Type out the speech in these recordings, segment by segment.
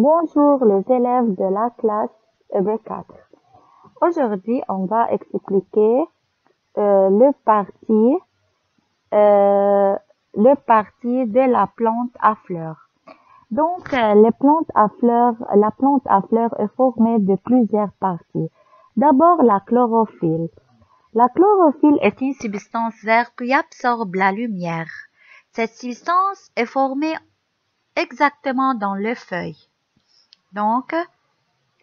Bonjour les élèves de la classe B4. Aujourd'hui, on va expliquer le parti de la plante à fleurs. Donc, la plante à fleurs est formée de plusieurs parties. D'abord, la chlorophylle. La chlorophylle est une substance verte qui absorbe la lumière. Cette substance est formée exactement dans les feuilles. Donc,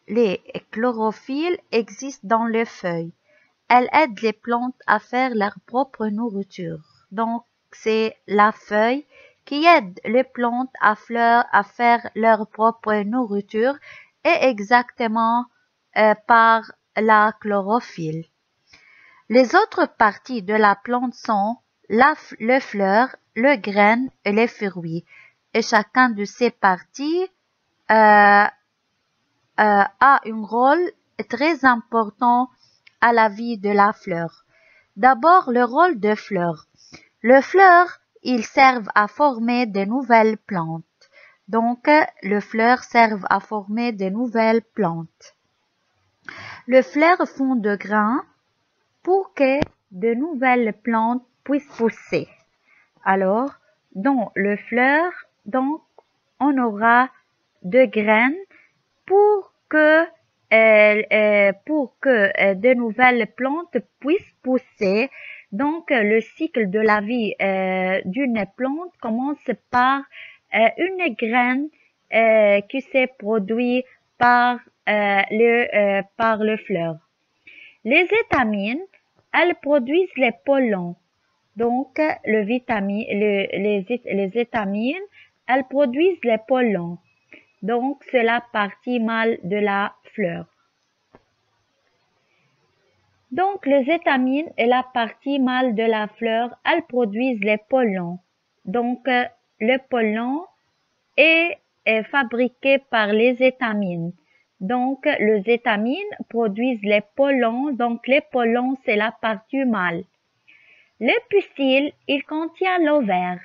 les chlorophylles existent dans les feuilles. Elles aident les plantes à faire leur propre nourriture. Donc, c'est la feuille qui aide les plantes à fleurs à faire leur propre nourriture et exactement par la chlorophylle. Les autres parties de la plante sont le fleur, le grain et les fruits. Et chacun de ces parties a un rôle très important à la vie de la fleur. D'abord, le rôle de fleur. Les fleurs, ils servent à former de nouvelles plantes. Donc, les fleurs servent à former de nouvelles plantes. Les fleurs font de grains pour que de nouvelles plantes puissent pousser. Alors, dans les fleurs, donc, on aura de graines pour que de nouvelles plantes puissent pousser. Donc, le cycle de la vie d'une plante commence par une graine qui s'est produite par le fleur. Les étamines, elles produisent les pollens. Donc, les étamines, elles produisent les pollens. Donc, c'est la partie mâle de la fleur. Donc, les étamines et la partie mâle de la fleur, elles produisent les pollens. Donc, le pollen est fabriqué par les étamines. Donc, les étamines produisent les pollens. Donc, les pollens, c'est la partie mâle. Le pistil, il contient l'ovaire.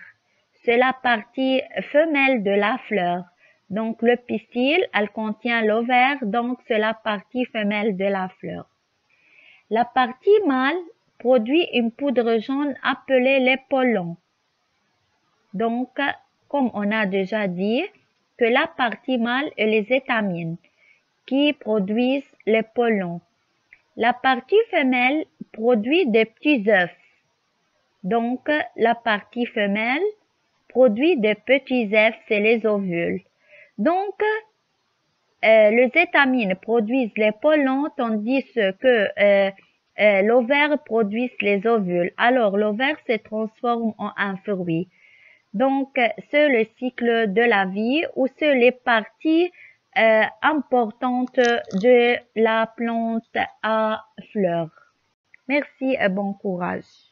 C'est la partie femelle de la fleur. Donc, le pistil, elle contient l'ovaire, donc c'est la partie femelle de la fleur. La partie mâle produit une poudre jaune appelée les pollens. Donc, comme on a déjà dit, que la partie mâle est les étamines qui produisent les pollens. La partie femelle produit des petits œufs. Donc, la partie femelle produit des petits œufs, c'est les ovules. Donc, les étamines produisent les pollens tandis que l'ovaire produit les ovules. Alors, l'ovaire se transforme en un fruit. Donc, c'est le cycle de la vie ou c'est les parties importantes de la plante à fleurs. Merci et bon courage.